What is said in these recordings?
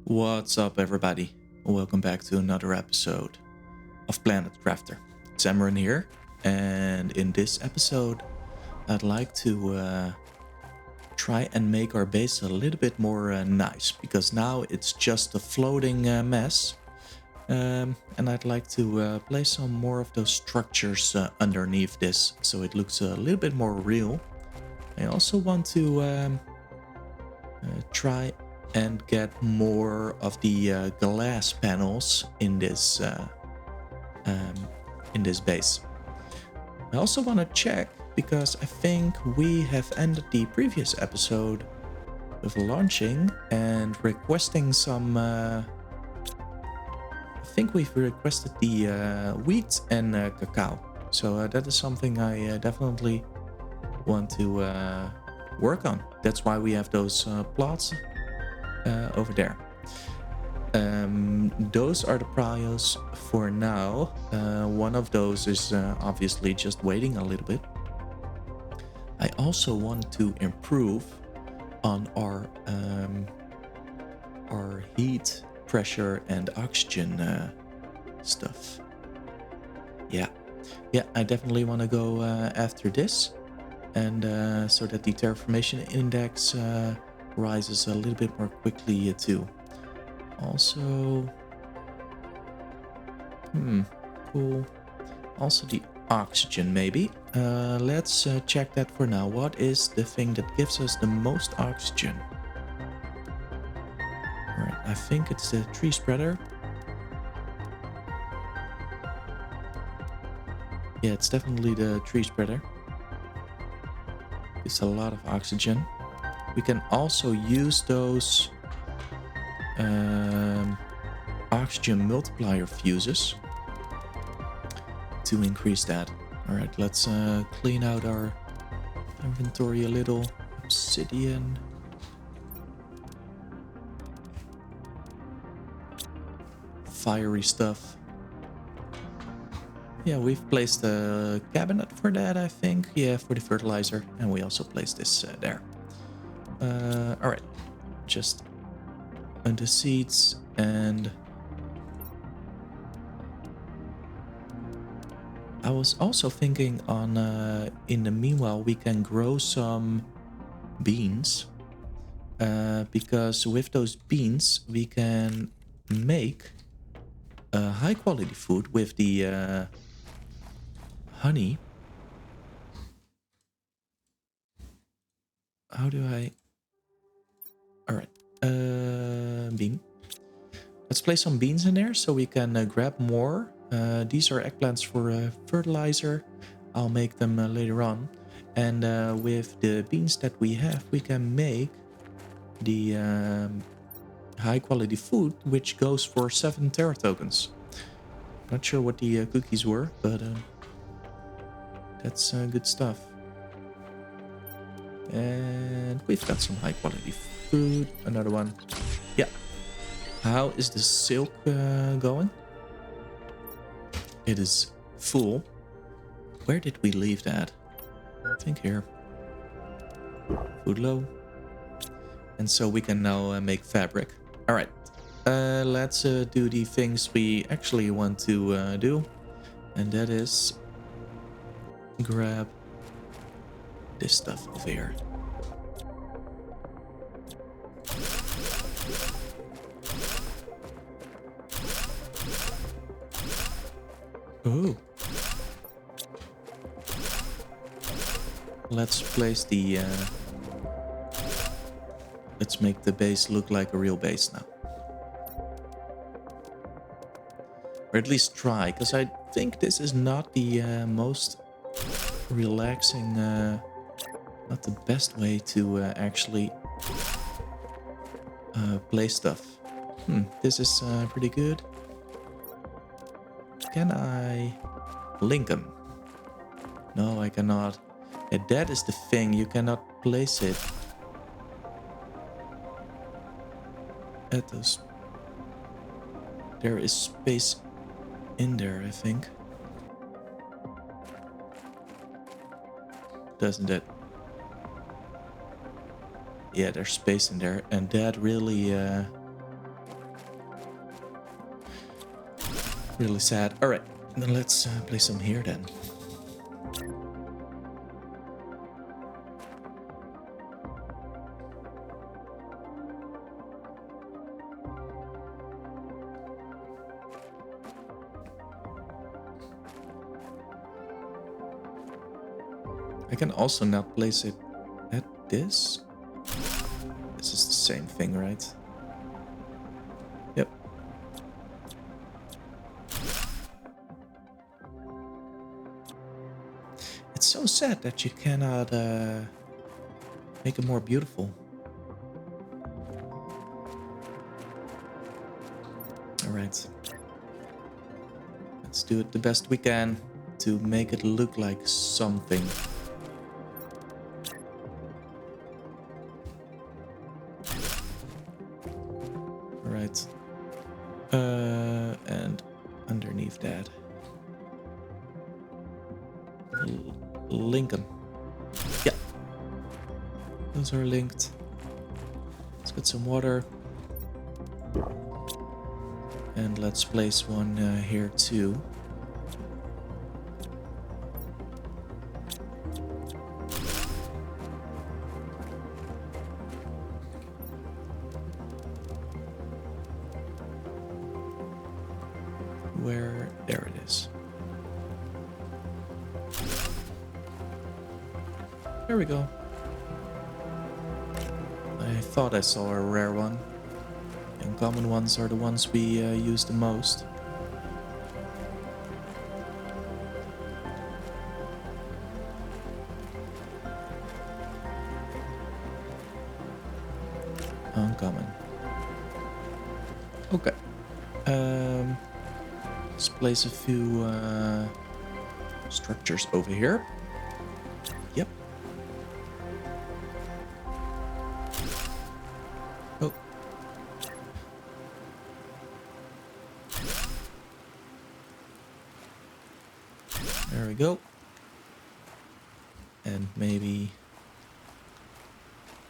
What's up, everybody? Welcome back to another episode of Planet Crafter. It's Emran here, and in this episode, I'd like to try and make our base a little bit more nice, because now it's just a floating mess. And I'd like to place some more of those structures underneath this, so it looks a little bit more real. I also want to try and get more of the glass panels in this base. I also want to check, because I think we have ended the previous episode with launching and requesting some. I think we've requested the wheat and cacao, so that is something I definitely want to work on. That's why we have those plots over there. Those are the priors for now. One of those is obviously just waiting a little bit. I also want to improve on our heat, pressure, and oxygen stuff. Yeah, I definitely want to go after this, and so that the terraformation index rises a little bit more quickly too. Also, cool. Also the oxygen, maybe. Let's check that for now. What is the thing that gives us the most oxygen? Alright, I think it's the tree spreader. Yeah, it's definitely the tree spreader. It's a lot of oxygen. We can also use those oxygen multiplier fuses to increase that. Alright, let's clean out our inventory a little. Obsidian. Fiery stuff. Yeah, we've placed a cabinet for that, I think. Yeah, for the fertilizer. And we also placed this there. Alright, just the seeds, and I was also thinking on in the meanwhile we can grow some beans, because with those beans we can make high quality food with the honey. How do I... Alright, bean. Let's place some beans in there so we can grab more. These are eggplants for fertilizer. I'll make them later on. And with the beans that we have, we can make the high quality food, which goes for 7 Terra tokens. Not sure what the cookies were, but that's good stuff. And we've got some high quality food. Another one. Yeah. How is the silk going? It is full. Where did we leave that? I think here. Food low. And so we can now make fabric. Alright. Let's do the things we actually want to do. And that is grab this stuff over here. Oh. Let's place the... let's make the base look like a real base now. Or at least try, because I think this is not the most relaxing... not the best way to actually play stuff. This is pretty good. Can I link them? No, I cannot. Yeah, that is the thing. You cannot place it at those. There is space in there, I think. Doesn't it? Yeah, there's space in there, and that really Really sad. All right, then let's play some here then. I can also now place it at this. This is the same thing, right? Yep. It's so sad that you cannot make it more beautiful. All right. Let's do it the best we can to make it look like something. All right. And underneath that, link them. Yeah, those are linked. Let's get some water. And let's place one here too. Where? There it is. There we go. I thought I saw a rare one. Uncommon ones are the ones we use the most. Uncommon. Okay. Let's place a few structures over here. Yep. Oh. There we go. And maybe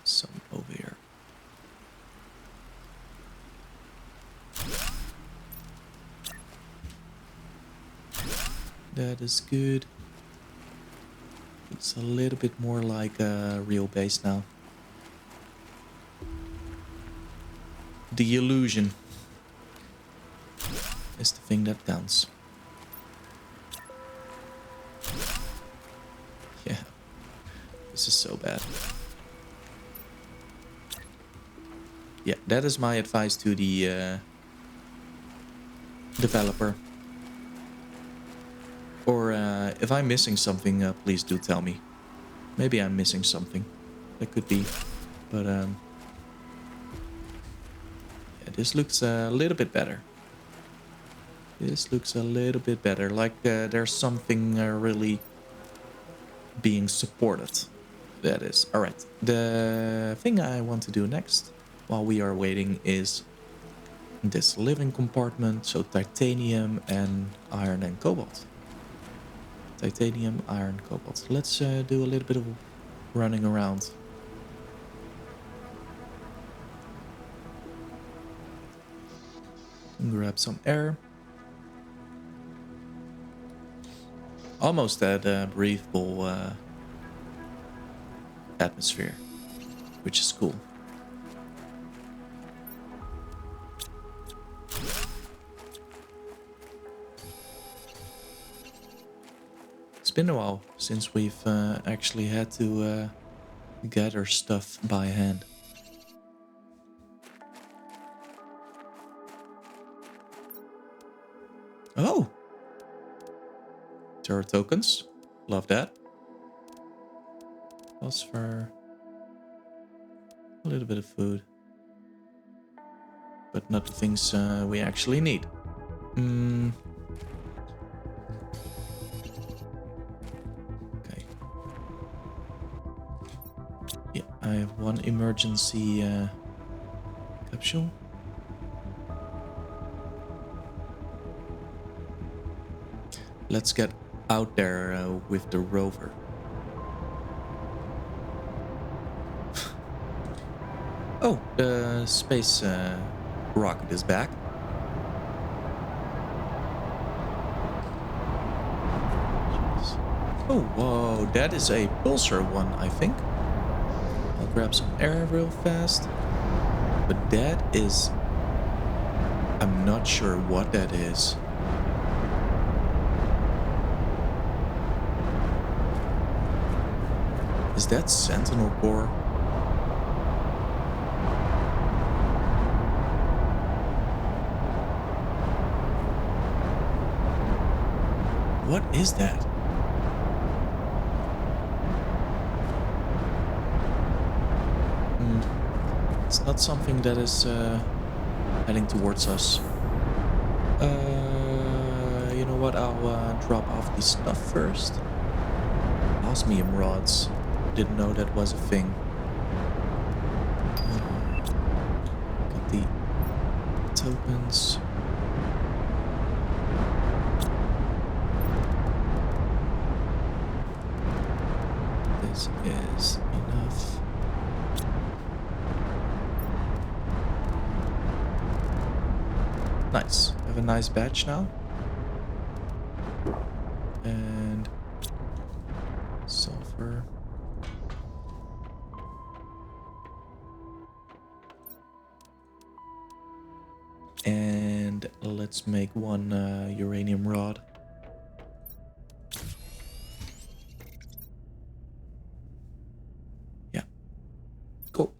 some over here. That is good. It's a little bit more like a real base now. The illusion is the thing that counts. Yeah, this is so bad. Yeah, that is my advice to the developer. Or if I'm missing something, please do tell me. Maybe I'm missing something. That could be. But yeah, this looks a little bit better. This looks a little bit better. Like there's something really being supported. That is. Alright. The thing I want to do next, while we are waiting, is this living compartment. So titanium and iron and cobalt. Titanium, iron, cobalt. Let's do a little bit of running around. And grab some air. Almost at breathable atmosphere, which is cool. It's been a while since we've actually had to gather stuff by hand. Oh! Terror tokens. Love that. Phosphor. A little bit of food. But not the things we actually need. Okay. Yeah, I have one emergency capsule. Let's get out there with the rover. Oh, the space rocket is back. Oh, whoa, that is a pulsar one, I think. I'll grab some air real fast. But that is... I'm not sure what that is. Is that Sentinel core? What is that? It's not something that is heading towards us. You know what? I'll drop off the stuff first. Osmium rods. Didn't know that was a thing. Got the tokens. This is enough. Nice. Have a nice badge now. And sulfur. And let's make one uranium rod. Yeah. Cool.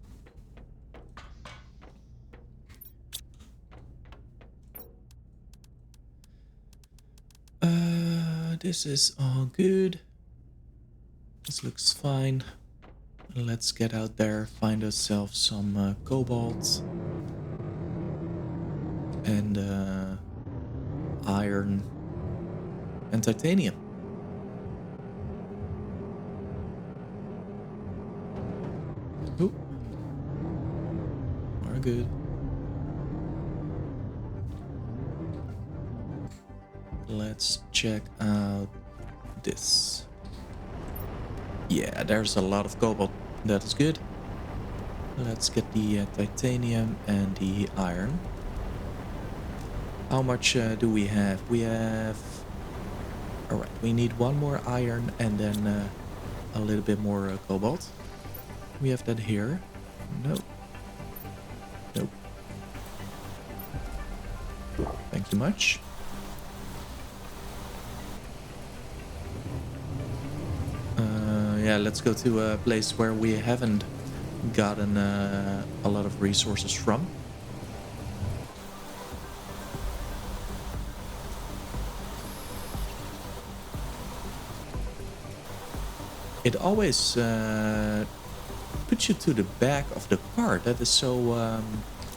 This is all good. This looks fine. Let's get out there, find ourselves some cobalt. And iron and titanium. Ooh. We're good. Let's check out this. Yeah, there's a lot of cobalt. That is good. Let's get the titanium and the iron. How much do we have? We have... Alright, we need one more iron and then a little bit more cobalt. We have that here. Nope. Nope. Thank you much. Yeah, let's go to a place where we haven't gotten a lot of resources from. It always puts you to the back of the car. That is so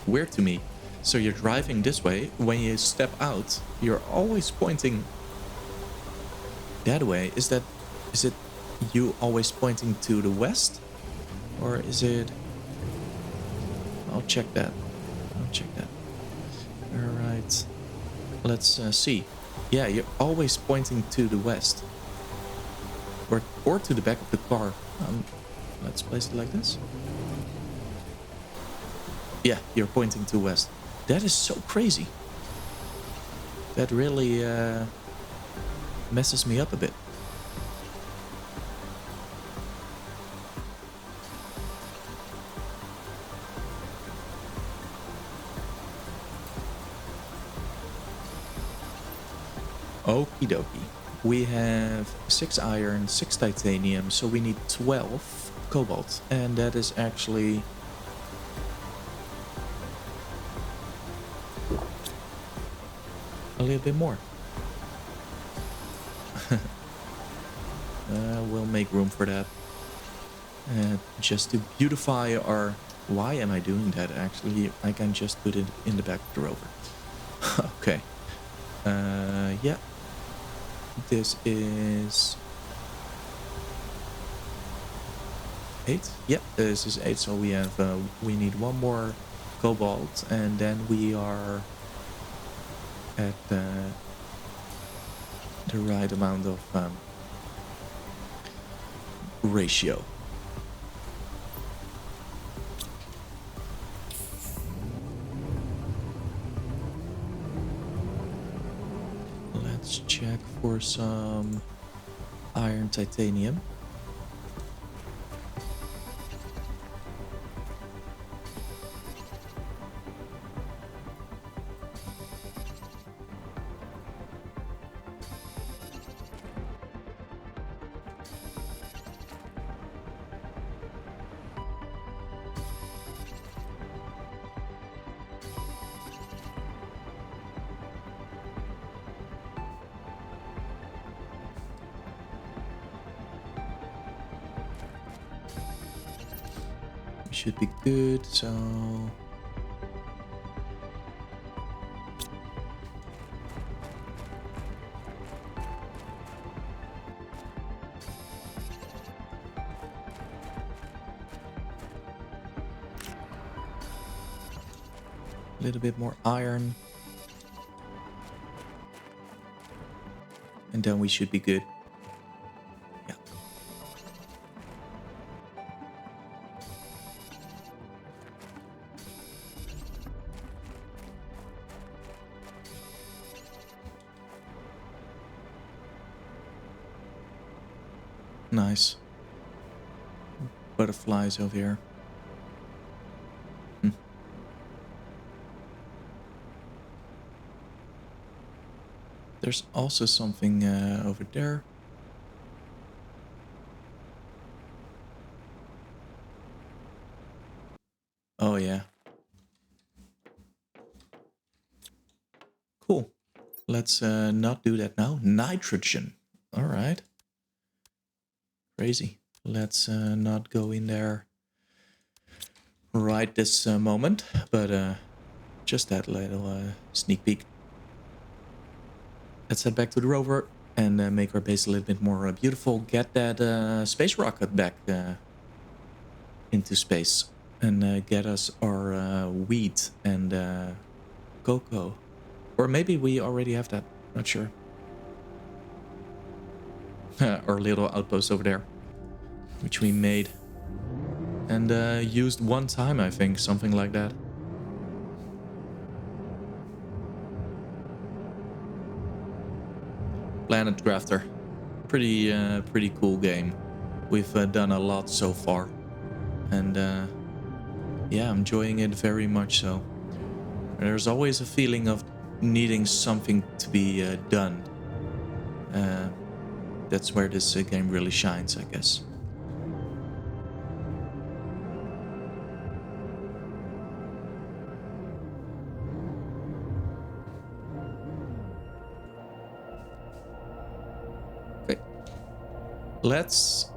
weird to me. So you're driving this way. When you step out, you're always pointing that way. Is it you always pointing to the west? Or is it... I'll check that. Alright. Let's see. Yeah, you're always pointing to the west. Or to the back of the car. Let's place it like this. Yeah, you're pointing to west. That is so crazy. That really messes me up a bit. Okie dokie. We have 6 iron, 6 titanium, so we need 12 cobalt. And that is actually... a little bit more. We'll make room for that. Just to beautify our... Why am I doing that? Actually, I can just put it in the back of the rover. Okay. Yeah. This is 8. Yep, this is 8. So we have we need one more cobalt, and then we are at the right amount of ratio. Let's check for some iron, titanium. Should be good, so... A little bit more iron. And then we should be good. Yeah. Nice. Butterflies over here. There's also something over there. Oh yeah. Cool. Let's not do that now. Nitrogen. All right. Crazy. Let's not go in there right this moment, but just that little sneak peek. Let's head back to the rover and make our base a little bit more beautiful. Get that space rocket back into space and get us our wheat and cocoa. Or maybe we already have that. Not sure. Our little outpost over there, which we made and used one time, I think, something like that. Planet Crafter, pretty cool game. We've done a lot so far, and yeah, I'm enjoying it very much so. There's always a feeling of needing something to be done. That's where this game really shines, I guess. Okay. Let's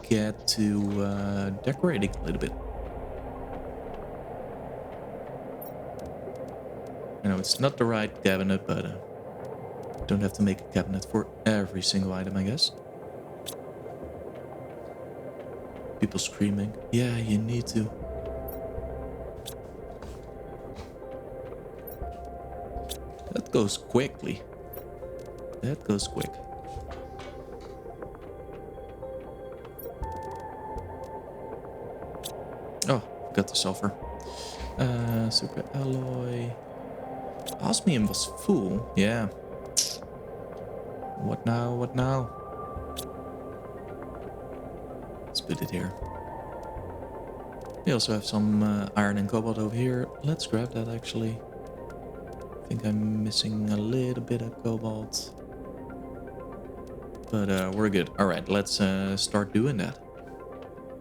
get to decorating a little bit. I know it's not the right cabinet, but don't have to make a cabinet for every single item, I guess. People screaming. Yeah, you need to. That goes quickly. That goes quick. Oh, got the sulfur. Super alloy. Osmium was full. Yeah. What now? What now? Let's put it here. We also have some iron and cobalt over here. Let's grab that actually. I think I'm missing a little bit of cobalt. But we're good. Alright, let's start doing that.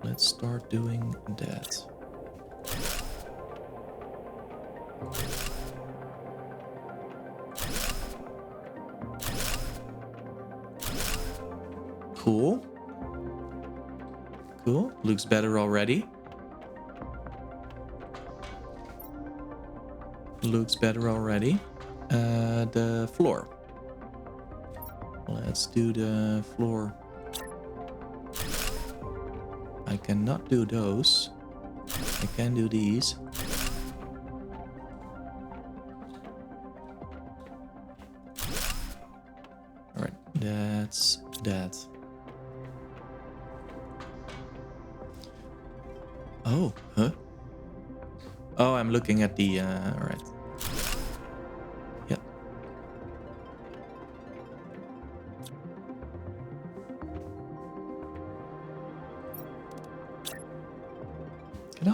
Let's start doing that. Cool. Cool. Looks better already. Looks better already. The floor. Let's do the floor. I cannot do those. I can do these. Alright, that's that. Oh, huh? Oh, I'm looking at the, alright. Yep.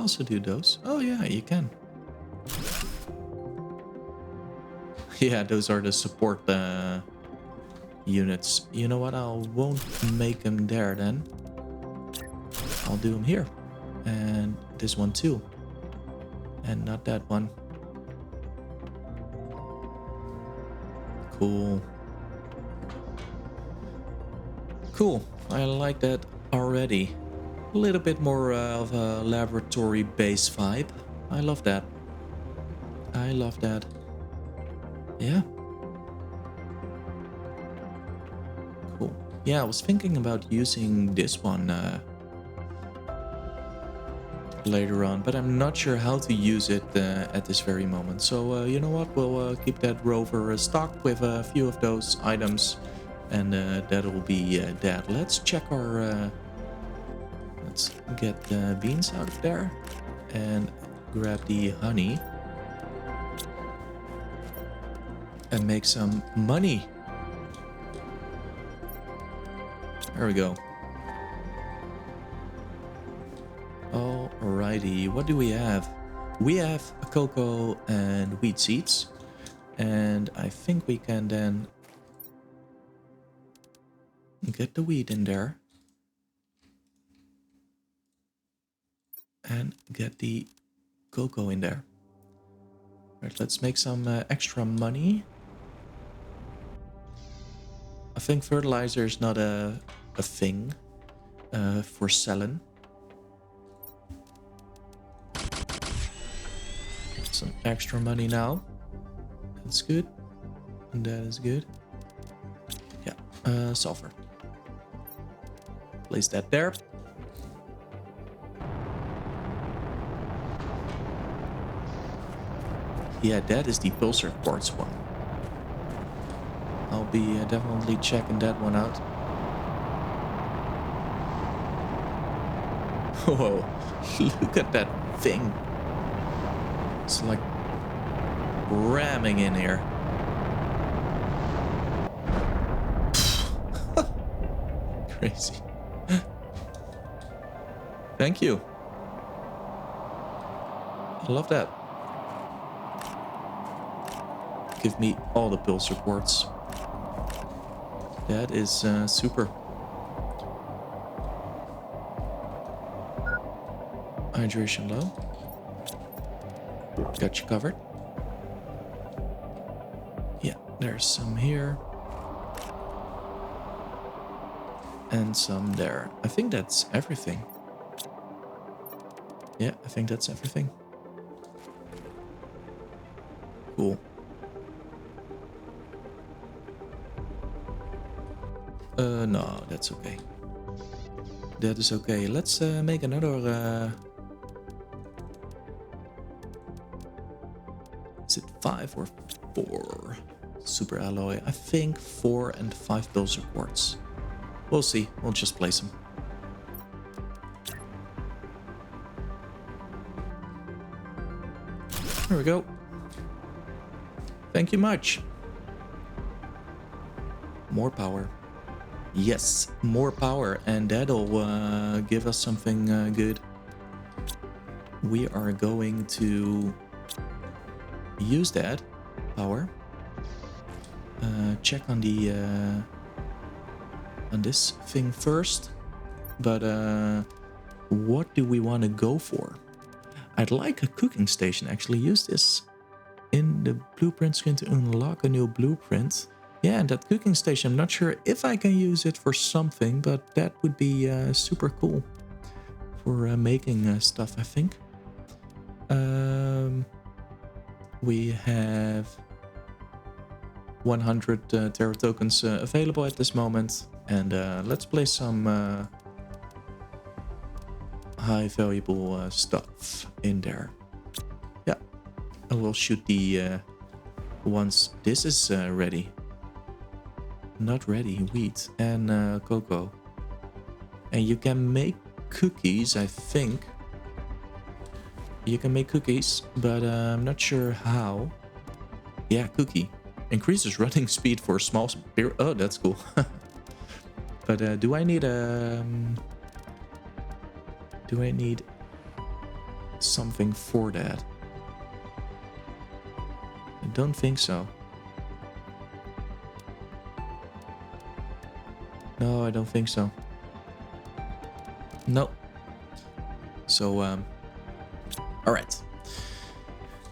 also do those? Oh yeah, you can. Yeah, those are the support units. You know what? I won't make them there then. I'll do them here. And this one too. And not that one. Cool. Cool. I like that already. A little bit more of a laboratory base vibe. I love that. I love that. Yeah. Cool. Yeah, I was thinking about using this one later on, but I'm not sure how to use it at this very moment. So you know what? We'll keep that rover stocked with a few of those items, and that'll be that. Let's check our... let's get the beans out of there and grab the honey and make some money. There we go. Alrighty, what do we have? We have cocoa and wheat seeds. And I think we can then get the wheat in there. And get the cocoa in there. Right, let's make some extra money. I think fertilizer is not a thing for selling. Some extra money now. That's good. And that is good. Yeah, sulfur. Place that there. Yeah, that is the pulsar quartz one. I'll be definitely checking that one out. Whoa, look at that thing. It's like ramming in here. Crazy. Thank you. I love that. Give me all the pulsar quartz. That is super. Hydration low. Got you covered. Yeah, there's some here. And some there. I think that's everything. Yeah, I think that's everything. Cool. No, that's okay. That is okay. Let's make another... Is it 5 or 4? Super alloy. I think 4 and 5 pulsar quartz. We'll see. We'll just place them. There we go. Thank you much. More power. Yes, more power, and that'll give us something good. We are going to use that power. Check on the on this thing first, but what do we want to go for? I'd like a cooking station. Actually, use this in the blueprint screen to unlock a new blueprint. Yeah, and that cooking station, I'm not sure if I can use it for something, but that would be super cool for making stuff, I think. We have 100 Terra tokens available at this moment. And let's place some high valuable stuff in there. Yeah, and we'll shoot the once this is ready. Not ready, wheat and cocoa. And you can make cookies, I think. You can make cookies, but I'm not sure how. Yeah, cookie. Increases running speed for small... Oh, that's cool. But do I need something for that? I don't think so. No, I don't think so. No. So, alright.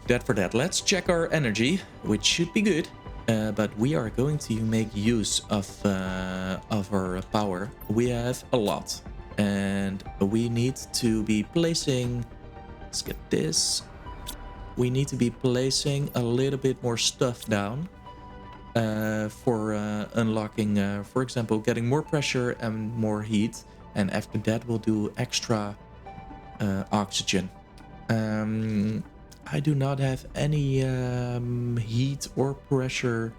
That for that. Let's check our energy, which should be good. But we are going to make use of our power. We have a lot. And we need to be placing... Let's get this. We need to be placing a little bit more stuff down. For unlocking, for example, getting more pressure and more heat. And after that, we'll do extra oxygen. I do not have any heat or pressure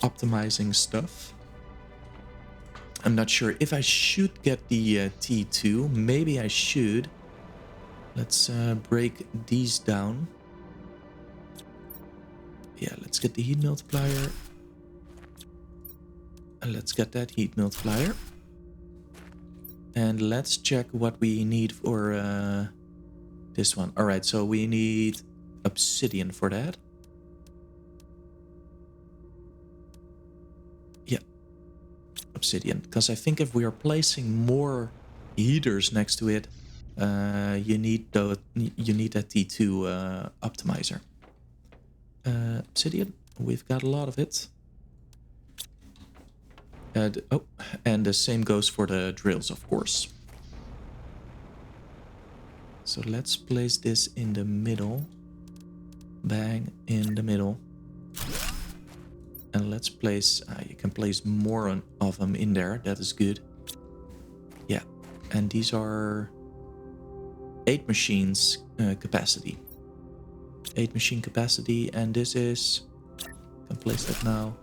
optimizing stuff. I'm not sure if I should get the T2. Maybe I should. Let's break these down. Yeah, let's get the heat multiplier. And let's get that heat multiplier. And let's check what we need for this one. All right, so we need obsidian for that. Yeah, obsidian. Because I think if we are placing more heaters next to it, you need that T2 optimizer. Obsidian, we've got a lot of it. And the same goes for the drills, of course. So let's place this in the middle. Bang, in the middle. And let's place, you can place more of them in there. That is good. Yeah, and these are 8 machines capacity. 8 machine capacity, and this is, I can place that now.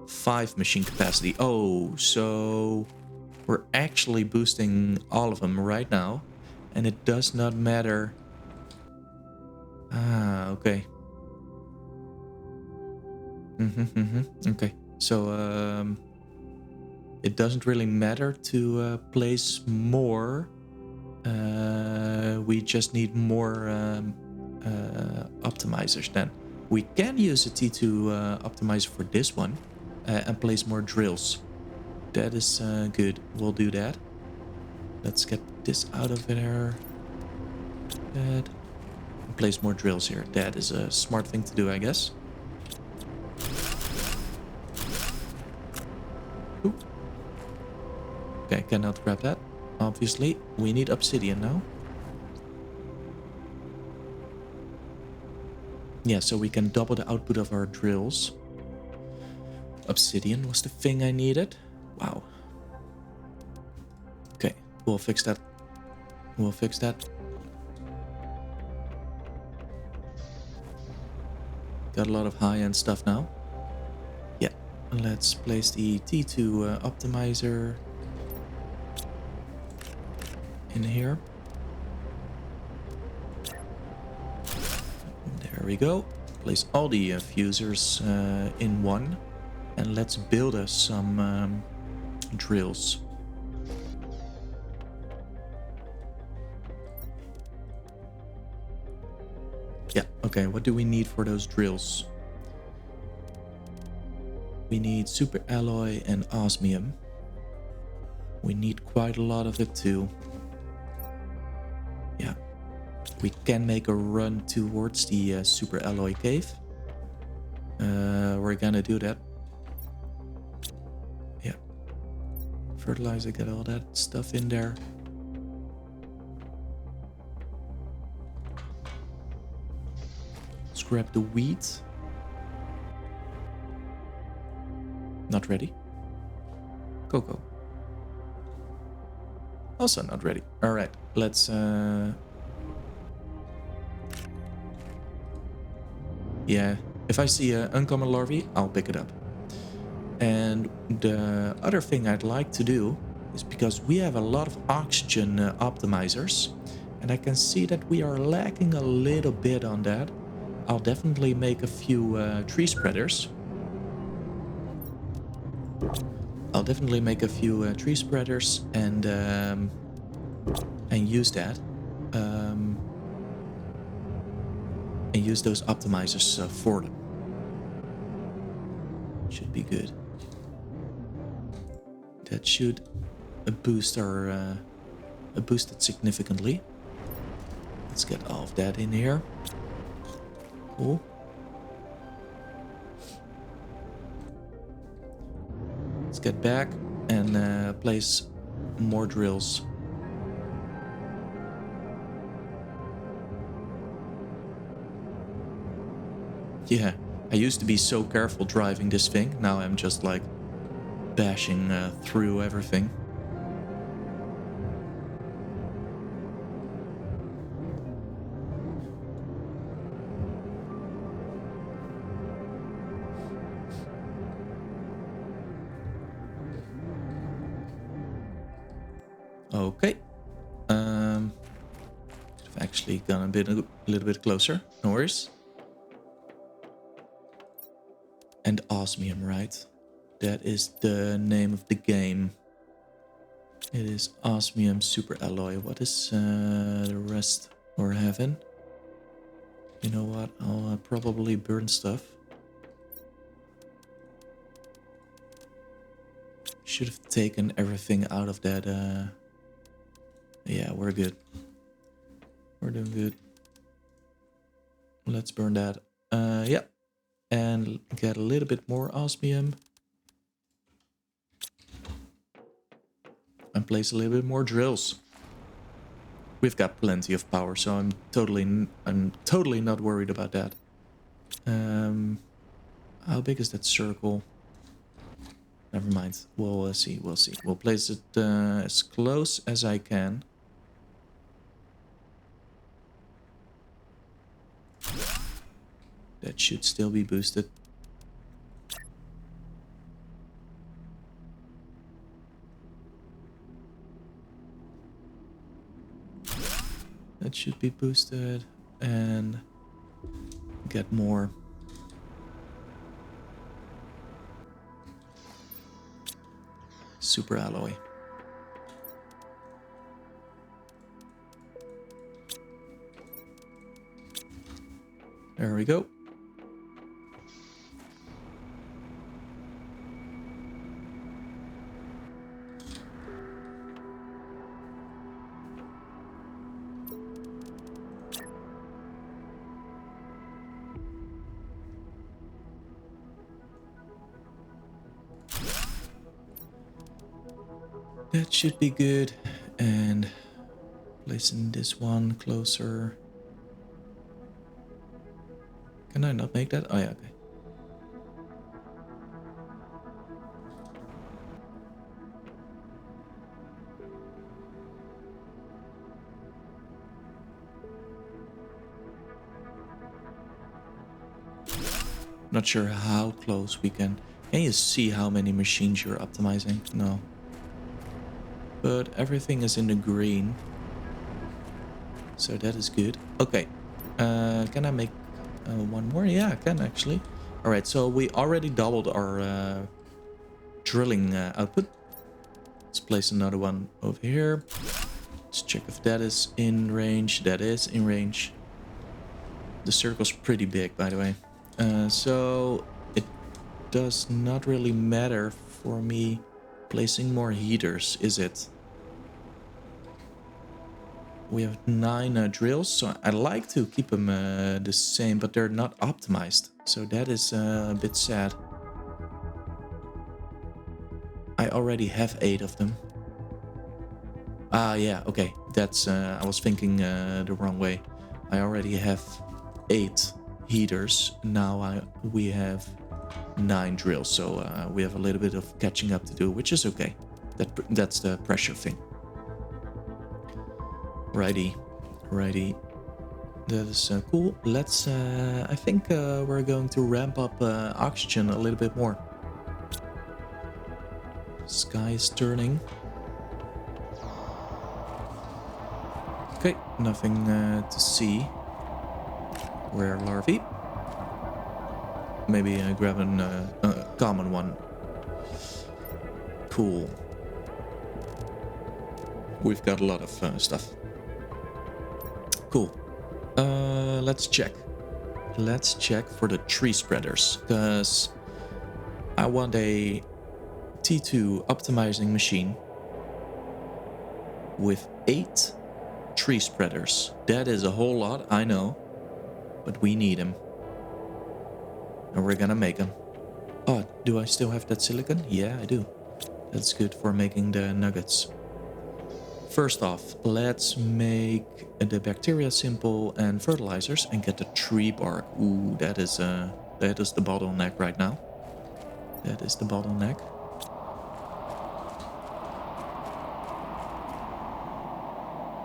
5 machine capacity. Oh, so we're actually boosting all of them right now, and it does not matter. Ah, okay. Okay, so it doesn't really matter to place more. We just need more optimizers then. We can use a T2 optimizer for this one. And place more drills. That is good. We'll do that. Let's get this out of there. That. And place more drills here. That is a smart thing to do, I guess. Ooh. Okay, cannot grab that. Obviously, we need obsidian now. Yeah, so we can double the output of our drills. Obsidian was the thing I needed. Wow. Okay, we'll fix that. We'll fix that. Got a lot of high-end stuff now. Yeah, let's place the T2 optimizer in here. There we go. Place all the fusers in one. And let's build us some drills. Yeah, okay, what do we need for those drills? We need super alloy and osmium. We need quite a lot of it too. Yeah, we can make a run towards the super alloy cave. We're gonna do that. Fertilizer, get all that stuff in there. Let's grab the wheat. Not ready. Cocoa. Also not ready. Alright, let's yeah, if I see an uncommon larvae, I'll pick it up. And the other thing I'd like to do is, because we have a lot of oxygen optimizers, and I can see that we are lacking a little bit on that. I'll definitely make a few tree spreaders. And use that. and use those optimizers for them. Should be good. That should boost our boost it significantly. Let's get all of that in here. Cool. Let's get back and place more drills. Yeah, I used to be so careful driving this thing. Now I'm just like bashing through everything. Okay. I've actually gone a little bit closer. No worries. And osmium, right? That is the name of the game. It is osmium super alloy. What is the rest we're having? You know what? I'll probably burn stuff. Should have taken everything out of that. Yeah, we're good. We're doing good. Let's burn that. Yeah. And get a little bit more osmium. And place a little bit more drills. We've got plenty of power, so I'm totally not worried about that. How big is that circle? Never mind. We'll see. We'll see. We'll place it as close as I can. That should still be boosted. That should be boosted and get more. Super alloy. There we go. That should be good. And placing this one closer. Can I not make that? Oh yeah, okay. Not sure how close we can. Can you see how many machines you're optimizing? No. But everything is in the green. So that is good. Okay. Can I make one more? Yeah, I can actually. Alright, so we already doubled our drilling output. Let's place another one over here. Let's check if that is in range. That is in range. The circle's pretty big, by the way. So it does not really matter for me placing more heaters, is it? We have 9 drills, so I like to keep them the same, but they're not optimized. So that is a bit sad. I already have 8 of them. Ah, yeah, okay. That's I was thinking the wrong way. I already have 8 heaters. Now we have 9 drills, so we have a little bit of catching up to do, which is okay. That's the pressure thing. Righty. That is cool. Let's, I think we're going to ramp up oxygen a little bit more. Sky is turning. Okay, nothing to see. Rare larvae. Maybe grab a common one. Cool. We've got a lot of stuff. Cool. Let's check. let's check for the tree spreaders, because I want a T2 optimizing machine with 8 tree spreaders. That is a whole lot, I know, but we need them. And we're gonna make them. Oh, do I still have that silicon? Yeah, I do. That's good for making the nuggets. First off, let's make the bacteria simple and fertilizers and get the tree bark. Ooh, that is the bottleneck right now. That is the bottleneck.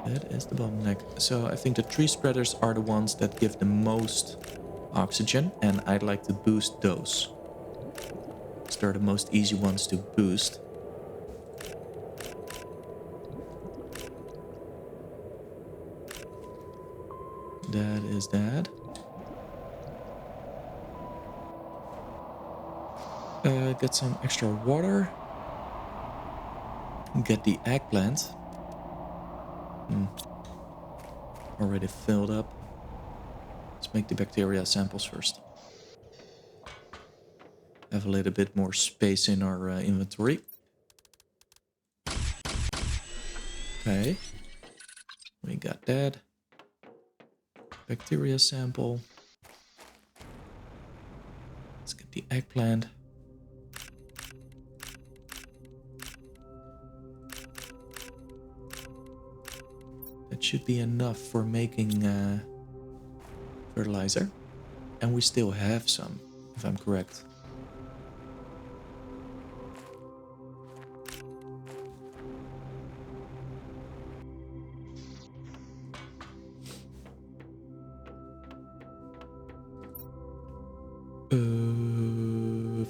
That is the bottleneck. So I think the tree spreaders are the ones that give the most oxygen, and I'd like to boost those. They're the most easy ones to boost. That is that. Get some extra water. Get the eggplant. Already filled up. Let's make the bacteria samples first. Have a little bit more space in our inventory. Okay. We got that. Bacteria sample. Let's get the eggplant. That should be enough for making fertilizer. And we still have some, if I'm correct.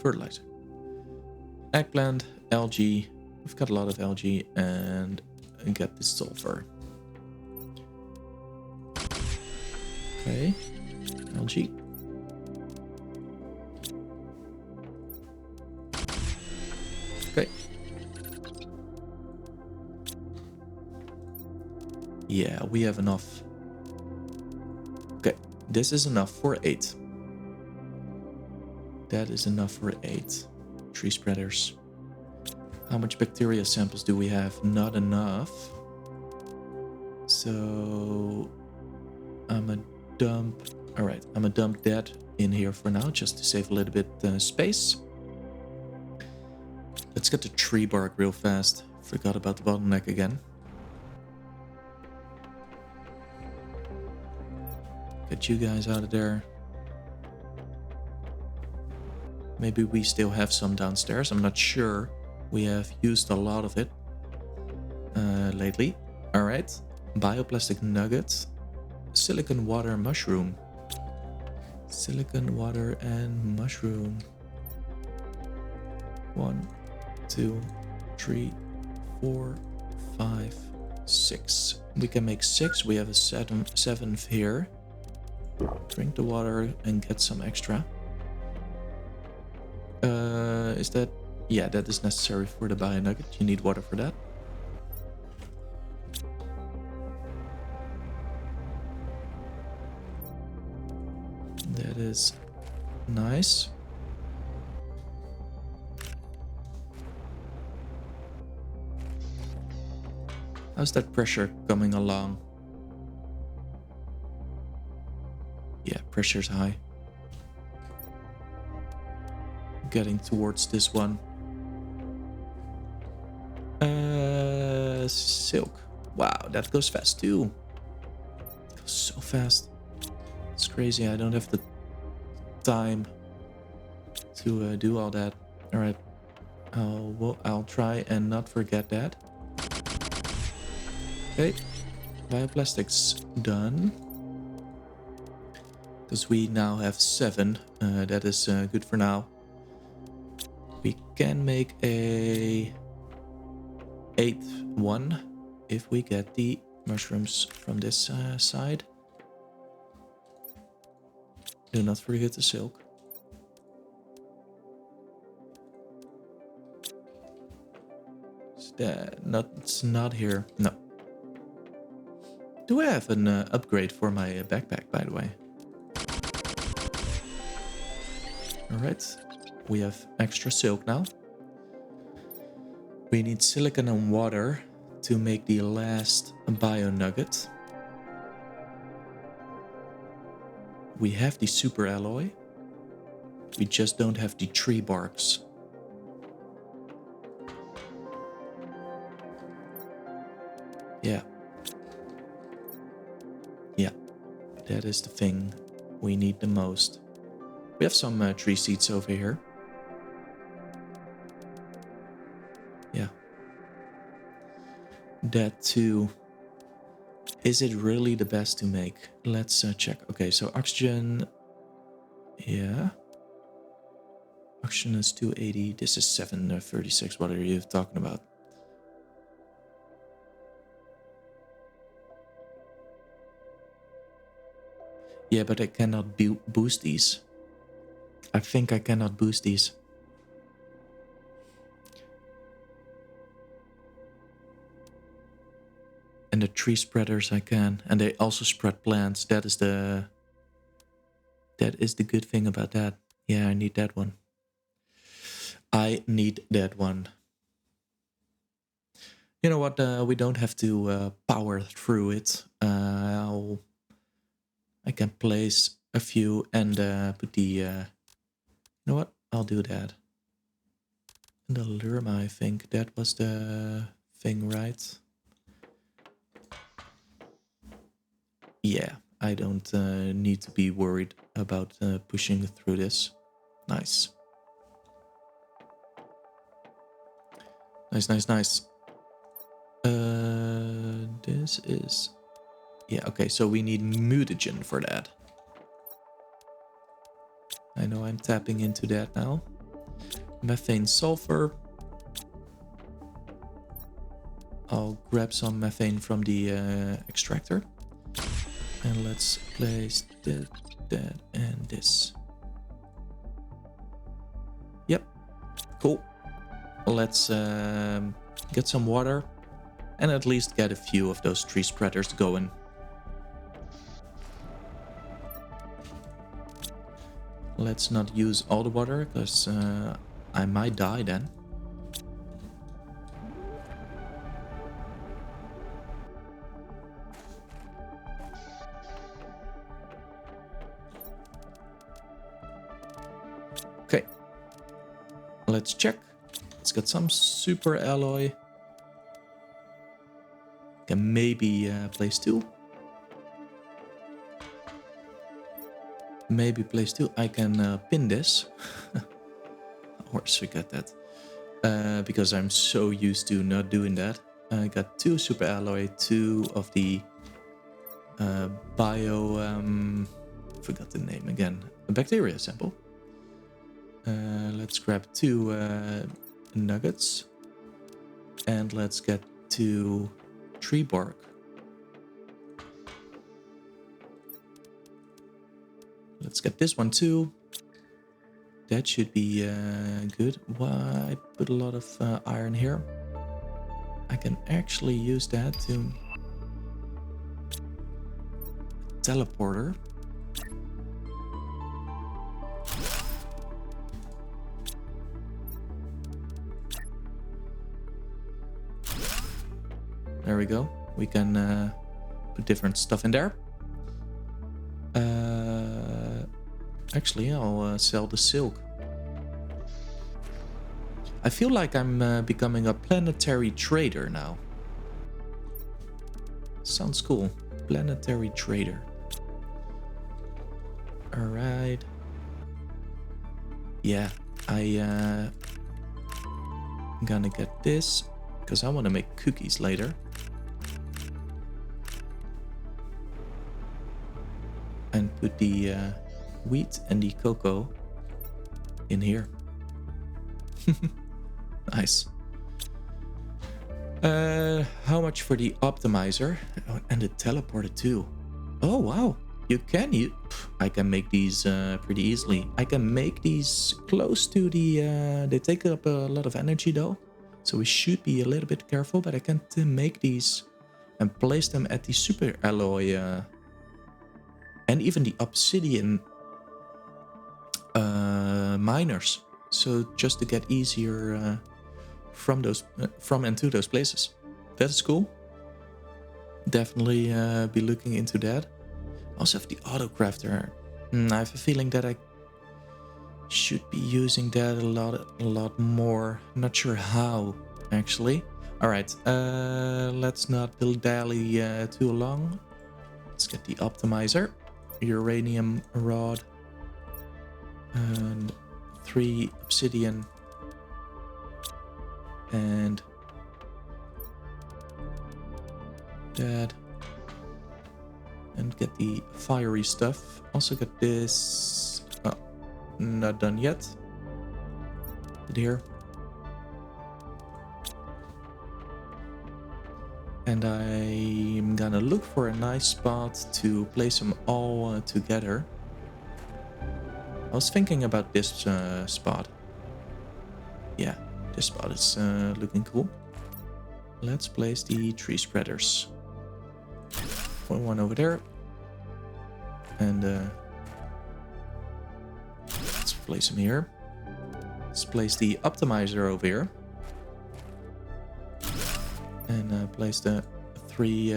Fertilizer. Eggplant, algae. We've got a lot of algae, and get the sulfur. Okay, algae. Okay. Yeah, we have enough. Okay, this is enough for 8. That is enough for 8 tree spreaders. How much bacteria samples do we have? Not enough. So I'm gonna dump. All right, I'm gonna dump that in here for now, just to save a little bit space. Let's get the tree bark real fast. Forgot about the bottleneck again. Get you guys out of there. Maybe we still have some downstairs. I'm not sure. We have used a lot of it lately. All right. Bioplastic nugget. Silicon water mushroom. Silicon water and mushroom. 1, 2, 3, 4, 5, 6. We can make 6. We have a 7th here. Drink the water and get some extra. Is that... Yeah, that is necessary for the bio nugget. You need water for that. That is nice. How's that pressure coming along? Yeah, pressure's high. Getting towards this one. Silk. Wow, that goes fast too. It goes so fast. It's crazy. I don't have the time to do all that. All right. I'll try and not forget that. Okay. Bioplastics done. Because we now have 7. That is good for now. We can make a 8th one if we get the mushrooms from this side. Do not forget the silk. It's not here. No. Do I have an upgrade for my backpack, by the way? Alright, we have extra silk now. We need silicon and water to make the last bio nugget. We have the super alloy. We just don't have the tree barks. Yeah. Yeah, that is the thing we need the most. We have some tree seeds over here. Yeah. That too. Is it really the best to make? Let's check. Okay, so oxygen. Yeah. Oxygen is 280. This is 736. What are you talking about? Yeah, but I cannot boost these. I think I cannot boost these. And the tree spreaders I can. And they also spread plants. That is the good thing about that. Yeah, I need that one. I need that one. You know what? We don't have to power through it. I can place a few and put the... you know what? I'll do that. And the Lurma, I think that was the thing, right? Yeah, I don't need to be worried about pushing through this. Nice. Nice. This is... Yeah, okay, so we need mutagen for that. I know I'm tapping into that now. Methane sulfur. I'll grab some methane from the extractor. And let's place that, and this. Yep, cool. Let's get some water and at least get a few of those tree spreaders going. Let's not use all the water, because I might die then. Okay. Let's check. Let's get some super alloy. Can maybe place 2. Maybe place 2. I can pin this. Of course, forget that. Because I'm so used to not doing that. I got 2 super alloy, 2 of the forgot the name again. A bacteria sample. Let's grab 2 nuggets. And let's get 2 tree bark. Let's get this one too. That should be good. Why put a lot of iron here? I can actually use that to teleporter. There we go. We can put different stuff in there. Actually, I'll sell the silk. I feel like I'm becoming a planetary trader now. Sounds cool. Planetary trader. Alright. Yeah, I'm gonna get this because I want to make cookies later. And put the wheat and the cocoa in here. Nice. How much for the optimizer? Oh, and the teleporter too. Oh wow, you can use... I can make these pretty easily. I can make these close to the... they take up a lot of energy though. So we should be a little bit careful, but I can make these and place them at the super alloy and even the obsidian miners, so just to get easier from and to those places. That is cool. Definitely be looking into that. Also have the auto crafter. I have a feeling that I should be using that a lot more. Not sure how, actually. All right, let's not dally too long. Let's get the optimizer, uranium rod, and 3 obsidian, and that, and get the fiery stuff. Also get this. Oh, not done yet. But here. And I'm gonna look for a nice spot to place them all together. I was thinking about this spot. Yeah, this spot is looking cool. Let's place the tree spreaders. One over there. And let's place them here. Let's place the optimizer over here. And place the 3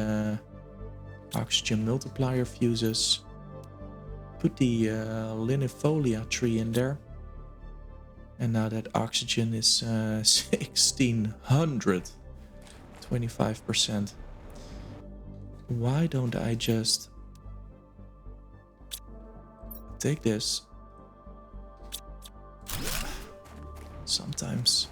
oxygen multiplier fuses. Put the linifolia tree in there. And now that oxygen is 1600. 25%. Why don't I just take this? Sometimes.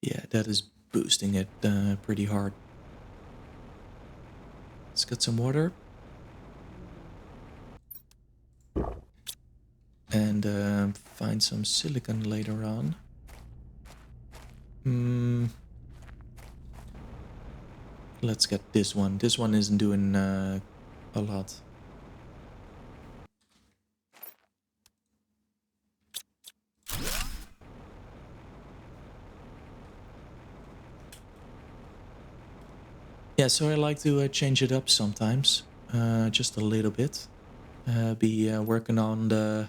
Yeah, that is boosting it pretty hard. Let's get some water. And find some silicon later on. Let's get this one. This one isn't doing a lot. Yeah, so I like to change it up sometimes, just a little bit. Be working on the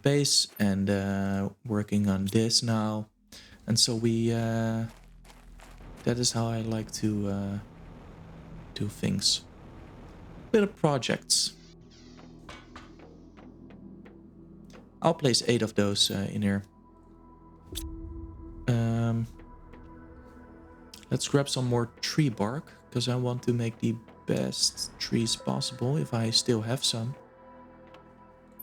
base and working on this now, and so we that is how I like to do things. Little projects. I'll place 8 of those in here. Let's grab some more tree bark, because I want to make the best trees possible if I still have some.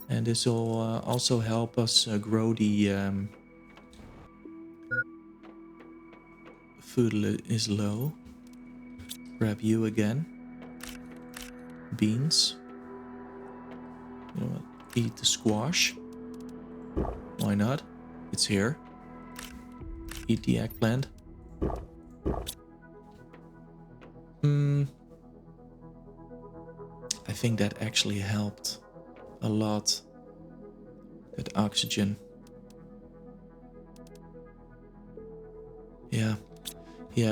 And this will also help us grow the food is low. Grab you again. Beans. You know what? Eat the squash. Why not? It's here. Eat the eggplant. I think that actually helped a lot. That oxygen. Yeah,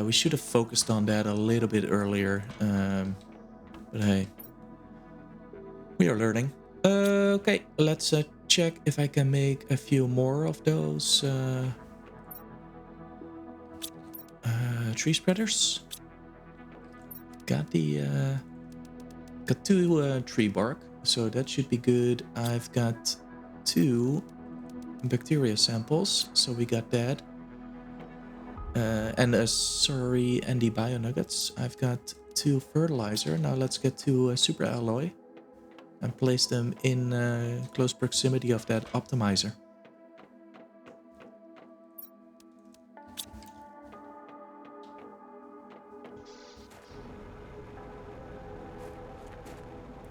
we should have focused on that a little bit earlier. But hey, we are learning. Okay, let's check if I can make a few more of those tree spreaders. Got the got 2 tree bark, so that should be good. I've got 2 bacteria samples, so we got that. And the bio nuggets. I've got 2 fertilizer. Now let's get to super alloy and place them in close proximity of that optimizer.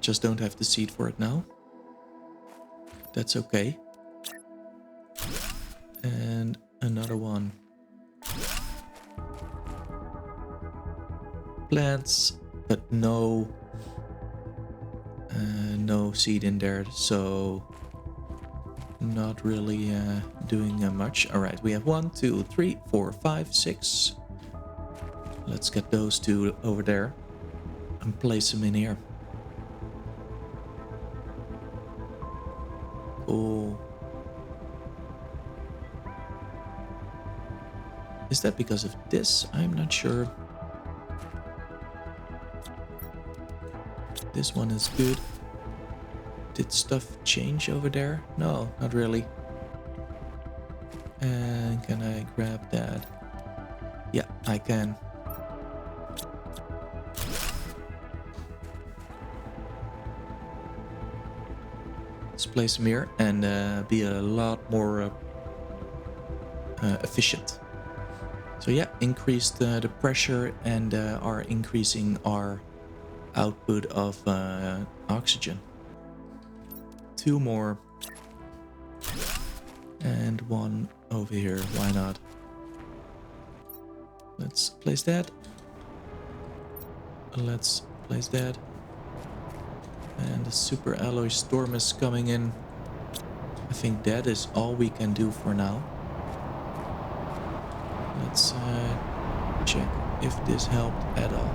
Just don't have the seed for it now. That's okay. And another one. Plants, but no seed in there, so not really doing much. All right, we have 1, 2, 3, 4, 5, 6. Let's get those two over there and place them in here. Cool. Is that because of this? I'm not sure. This one is good. Did stuff change over there? No, not really. And can I grab that? Yeah, I can. Let's place them here and be a lot more efficient. So yeah, increased the pressure and are increasing our output of oxygen. 2 more. And 1 over here, why not? Let's place that. Let's place that. And the super alloy storm is coming in. I think that is all we can do for now. Let's check if this helped at all.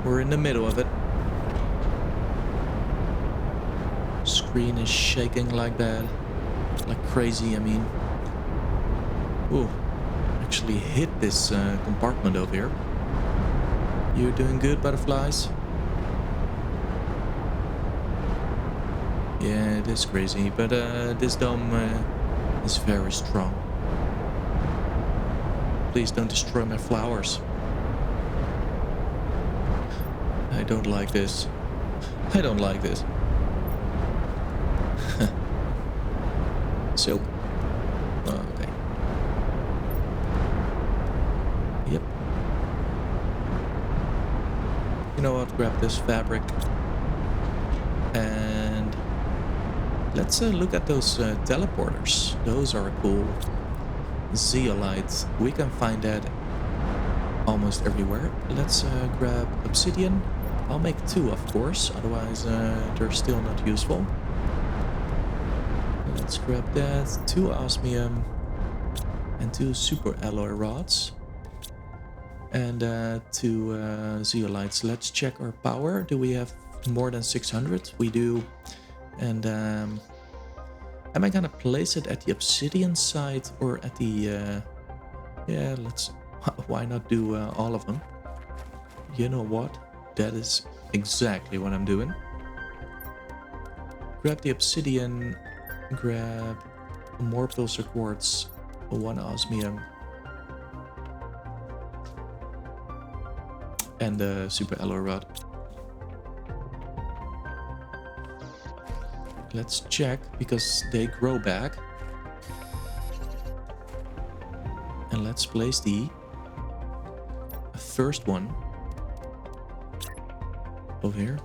We're in the middle of it. Screen is shaking like that. Like crazy, I mean. Ooh, actually hit this compartment over here. You're doing good, butterflies? Yeah, it is crazy, but this dome is very strong. Please don't destroy my flowers. I don't like this. I don't like this. So, okay. Yep. You know what? Grab this fabric. And let's look at those teleporters. Those are cool. Zeolite. We can find that almost everywhere. Let's grab obsidian. I'll make 2, of course. Otherwise, they're still not useful. Let's grab that. 2 osmium and 2 super alloy rods. And 2 zeolites. Let's check our power. Do we have more than 600? We do. And am I gonna place it at the obsidian side or at the... yeah, let's... Why not do all of them? You know what? That is exactly what I'm doing. Grab the obsidian. Grab more pulsar quartz. 1 osmium. And the super alloy rod. Let's check because they grow back. And let's place the first one over here.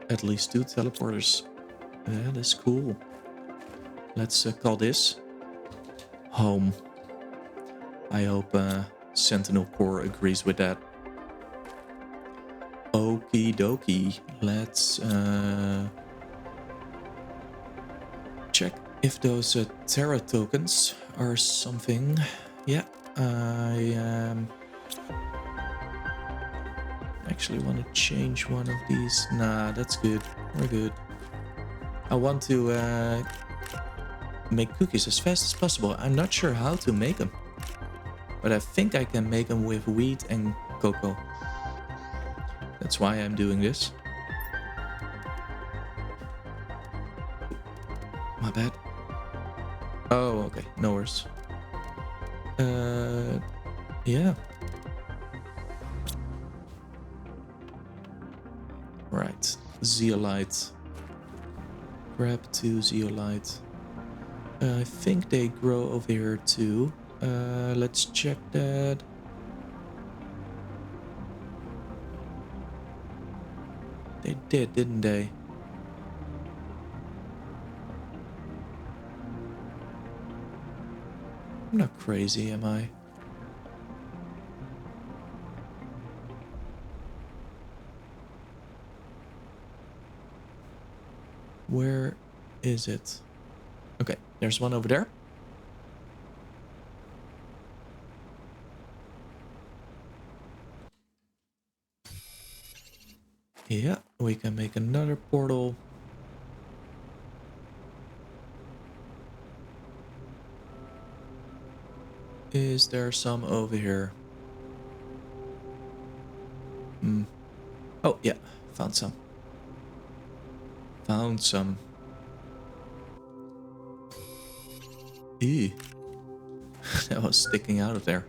At least 2 teleporters. That is cool. Let's call this home. I hope Sentinel Core agrees with that. Okie dokie. Let's check if those Terra tokens are something. Yeah, I actually want to change one of these. Nah, that's good. We're good. I want to make cookies as fast as possible. I'm not sure how to make them, but I think I can make them with wheat and cocoa. That's why I'm doing this. My bad. Oh, okay. No worries. Yeah. Right. Zeolite. Grab 2 zeolite. I think they grow over here too. Let's check that. They did, didn't they? I'm not crazy, am I? Where is it? Okay, there's one over there. Yeah, we can make another portal. Is there some over here? Oh, yeah, found some. Found some. Ew. That was sticking out of there.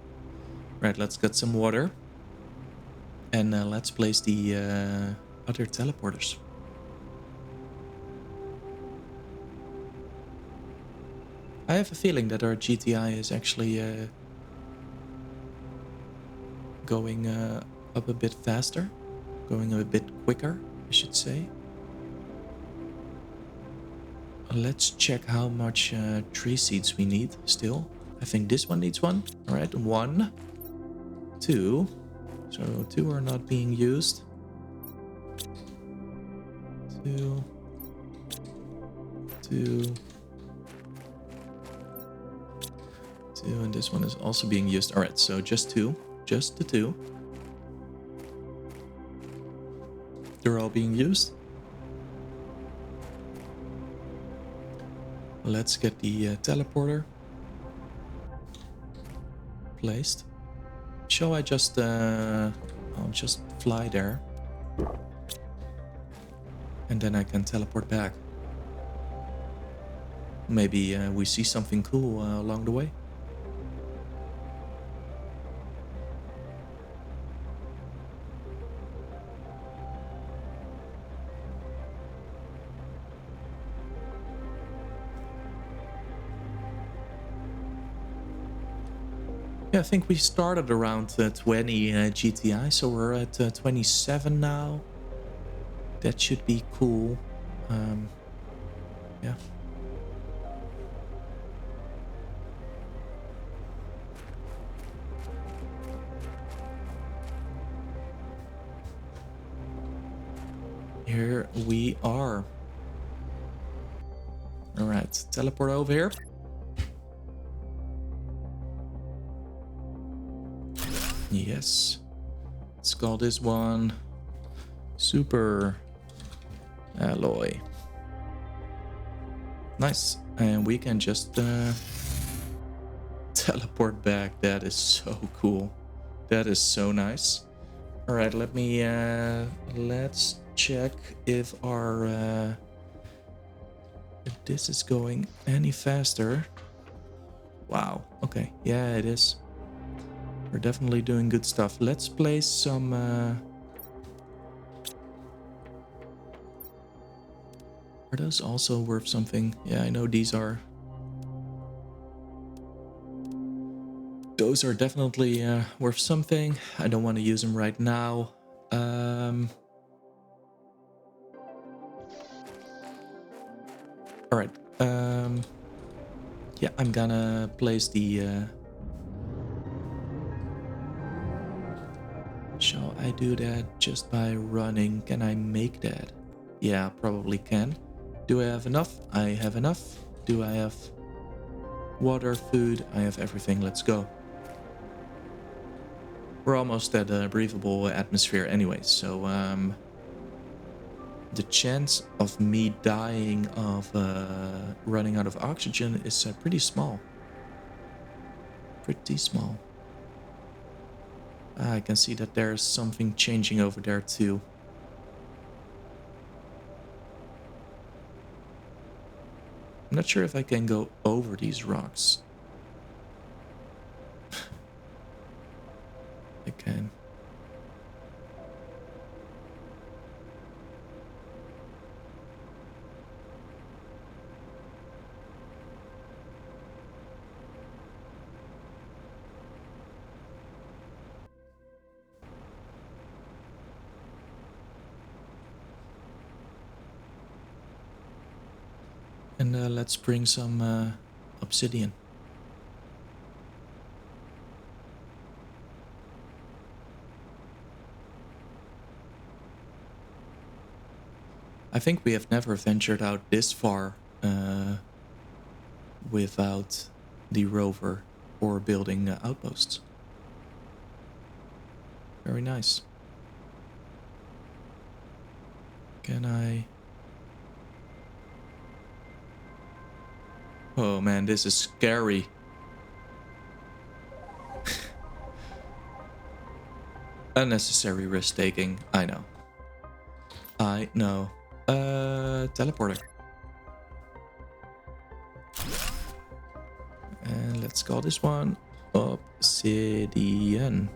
Right, let's get some water. And let's place the other teleporters. I have a feeling that our GTI is actually going up a bit faster. Going a bit quicker, I should say. Let's check how much tree seeds we need still. I think this one needs one. All right, 1, 2. So 2 are not being used. 2, 2, 2, and this one is also being used. All right, so just 2. Just the 2. They're all being used. Let's get the teleporter placed. Shall I just I'll just fly there, and then I can teleport back. Maybe we see something cool along the way. Yeah, I think we started around 20 GTI, so we're at 27 now. That should be cool. Yeah. Here we are. All right, teleport over here. Yes. Let's call this one Super Alloy. Nice. And we can just teleport back. That is so cool. That is so nice. All right, let me let's check if our if this is going any faster. Wow. Okay. Yeah, it is. We're definitely doing good stuff. Let's place some are those also worth something? Yeah, I know these are. Those are definitely worth something. I don't want to use them right now. All right. Yeah, I'm gonna place the... Shall I do that just by running? Can I make that? Yeah, probably can. Do I have enough? I have enough. Do I have water, food? I have everything. Let's go. We're almost at a breathable atmosphere anyway, so the chance of me dying of running out of oxygen is pretty small. Pretty small. I can see that there's something changing over there too. I'm not sure if I can go over these rocks. I can. And let's bring some obsidian. I think we have never ventured out this far without the rover or building outposts. Very nice. Can I... Oh man, this is scary. Unnecessary risk taking. I know. I know. Teleporter. And let's call this one Obsidian.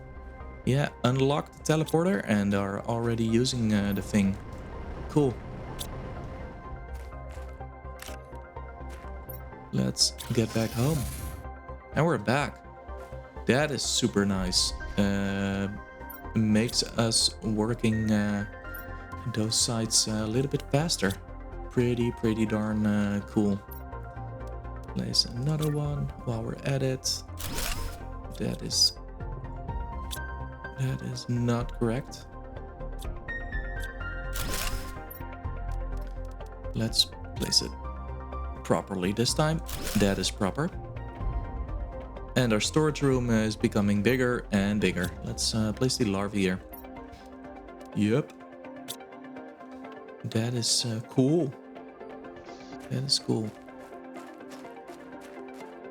Yeah, unlocked the teleporter and are already using the thing. Cool. Let's get back home. And we're back. That is super nice. Makes us working those sites a little bit faster. Pretty darn cool. Place another one while we're at it. That is not correct. Let's place it properly this time. That is proper. And our storage room is becoming bigger and bigger. Let's place the larvae here. Yep. That is cool. That is cool.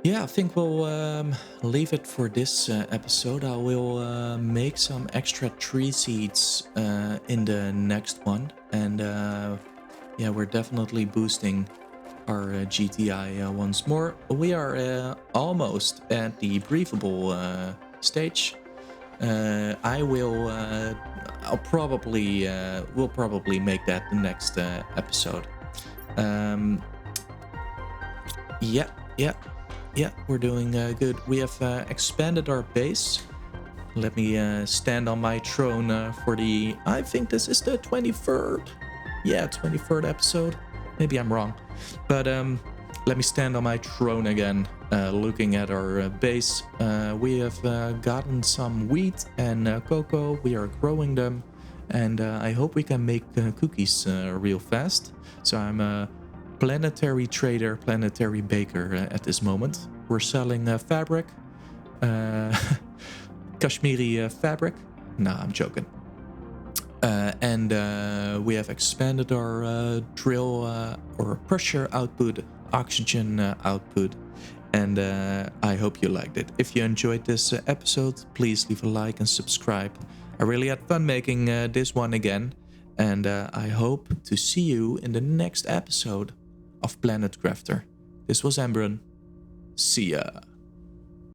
Yeah, I think we'll leave it for this episode. I will make some extra tree seeds in the next one. And yeah, we're definitely boosting our GTI once more. We are almost at the briefable stage. We'll probably make that the next episode. Yeah, we're doing good. We have expanded our base. Let me stand on my throne for the... I think this is the 23rd. Yeah, 23rd episode. Maybe I'm wrong. But let me stand on my throne again, looking at our base. We have gotten some wheat and cocoa. We are growing them. And I hope we can make cookies real fast. So I'm a planetary trader, planetary baker at this moment. We're selling fabric. Kashmiri fabric. Nah, I'm joking. And we have expanded our drill or pressure output, oxygen output, and I hope you liked it. If you enjoyed this episode, please leave a like and subscribe. I really had fun making this one again, and I hope to see you in the next episode of Planet Crafter. This was Embrun. See ya.